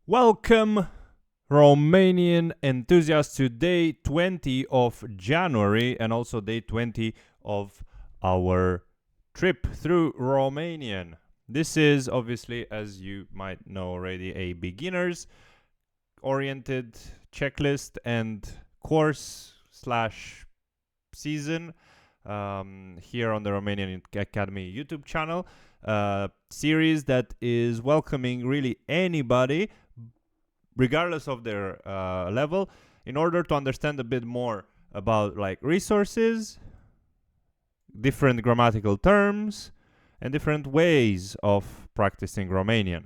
Welcome, Romanian enthusiasts, to day 20 of January and also day 20 of our trip through Romanian. This is obviously, as you might know already, a beginners oriented checklist and course slash season here on the Romanian Academy YouTube channel. Series that is welcoming really anybody, regardless of their level, in order to understand a bit more about like resources, different grammatical terms, and different ways of practicing Romanian.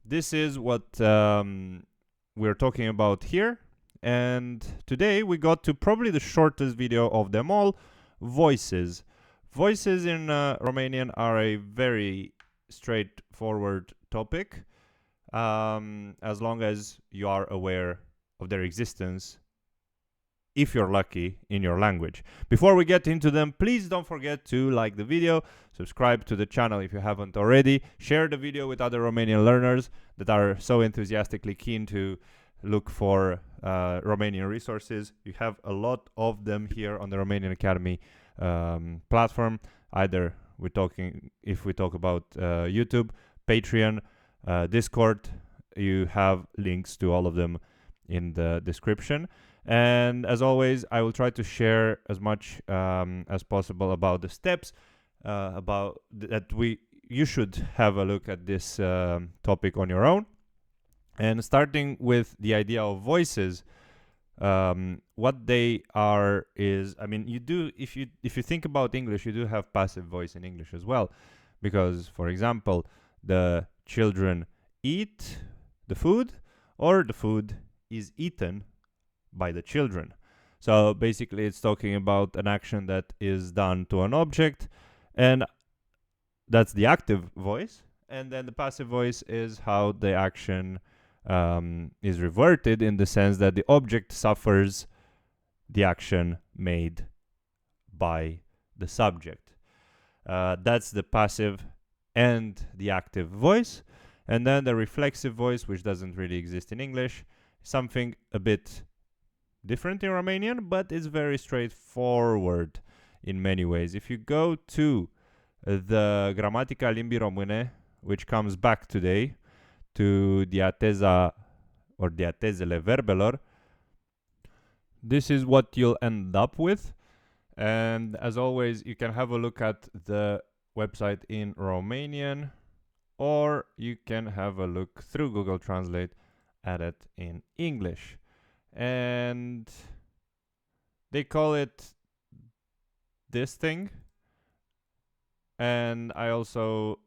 This is what we're talking about here. And today we got to probably the shortest video of them all, voices. Voices in Romanian are a very straightforward topic, as long as you are aware of their existence, if you're lucky, in your language. Before we get into them, please don't forget to like the video, subscribe to the channel if you haven't already, share the video with other Romanian learners that are so enthusiastically keen to look for Romanian resources. You have a lot of them here on the Romanian Academy platform. Either if we talk about YouTube, Patreon, Discord, you have links to all of them in the description. And as always, I will try to share as much as possible about the steps you should have a look at this topic on your own. And starting with the idea of voices, what they are is, I mean, if you think about English, you do have passive voice in English as well, because, for example, the children eat the food, or the food is eaten by the children. So basically it's talking about an action that is done to an object, and that's the active voice. And then the passive voice is how the action is reverted, in the sense that the object suffers the action made by the subject. That's the passive and the active voice. And then the reflexive voice, which doesn't really exist in English, something a bit different in Romanian, but it's very straightforward in many ways. If you go to the Gramatica Limbii Române, which comes back today, to diateza or diatezele verbelor, this is what you'll end up with. And as always, you can have a look at the website in Romanian, or you can have a look through Google Translate at it in English. And they call it this thing. And I also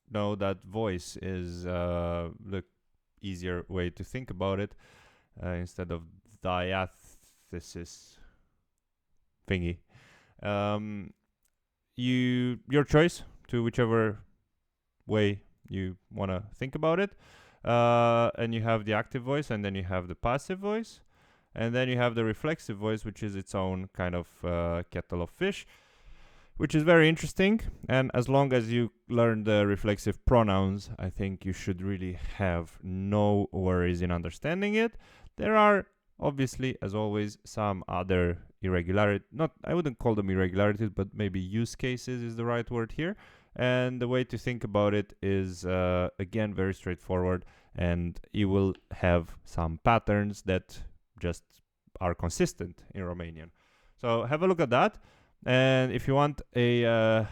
know that voice is the easier way to think about it, instead of diathesis thingy. Your choice to whichever way you want to think about it. And you have the active voice, and then you have the passive voice, and then you have the reflexive voice, which is its own kind of kettle of fish, which is very interesting. And as long as you learn the reflexive pronouns, I think you should really have no worries in understanding it. There are obviously, as always, some other irregularities. I wouldn't call them irregularities, but maybe use cases is the right word here. And the way to think about it is, again, very straightforward, and you will have some patterns that just are consistent in Romanian. So have a look at that. And if you want a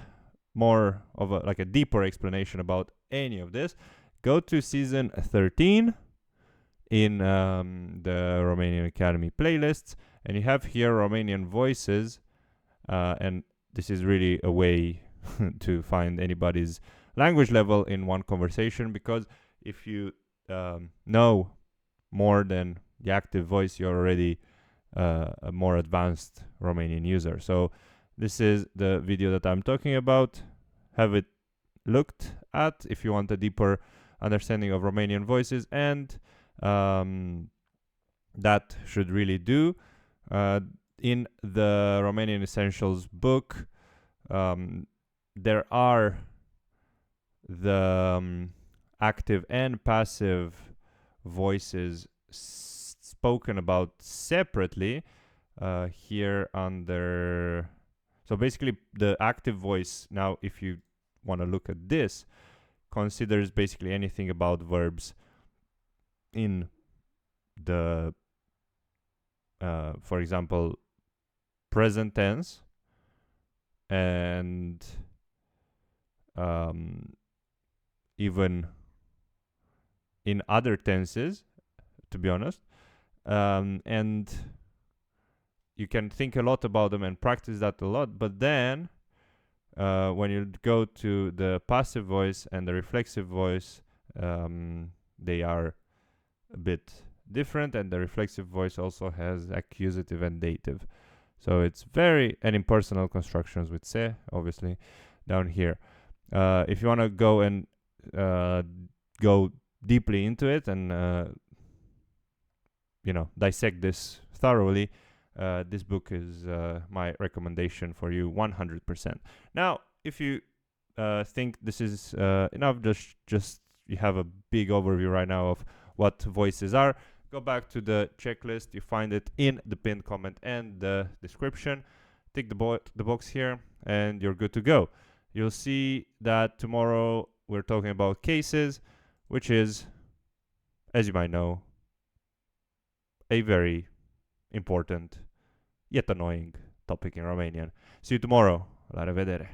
more of a deeper explanation about any of this, go to season 13 in the Romanian Academy playlists, and you have here Romanian voices, and this is really a way to find anybody's language level in one conversation, because if you know more than the active voice, you're already a more advanced Romanian user. So this is the video that I'm talking about. Have it looked at if you want a deeper understanding of Romanian voices, and that should really do. In the Romanian Essentials book, there are the active and passive voices spoken about separately here under. So basically, the active voice, now if you want to look at this, considers basically anything about verbs in the, for example, present tense and even in other tenses, to be honest. And you can think a lot about them and practice that a lot, but then when you go to the passive voice and the reflexive voice, they are a bit different, and the reflexive voice also has accusative and dative. So it's very, and impersonal constructions with se, obviously, down here. If you want to go and go deeply into it and dissect this thoroughly, this book is my recommendation for you 100%. Now, if you think this is enough, just you have a big overview right now of what voices are, go back to the checklist. You find it in the pinned comment and the description. Tick the box here and you're good to go. You'll see that tomorrow we're talking about cases, which is, as you might know, a very important yet annoying topic in Romanian. See you tomorrow. La revedere.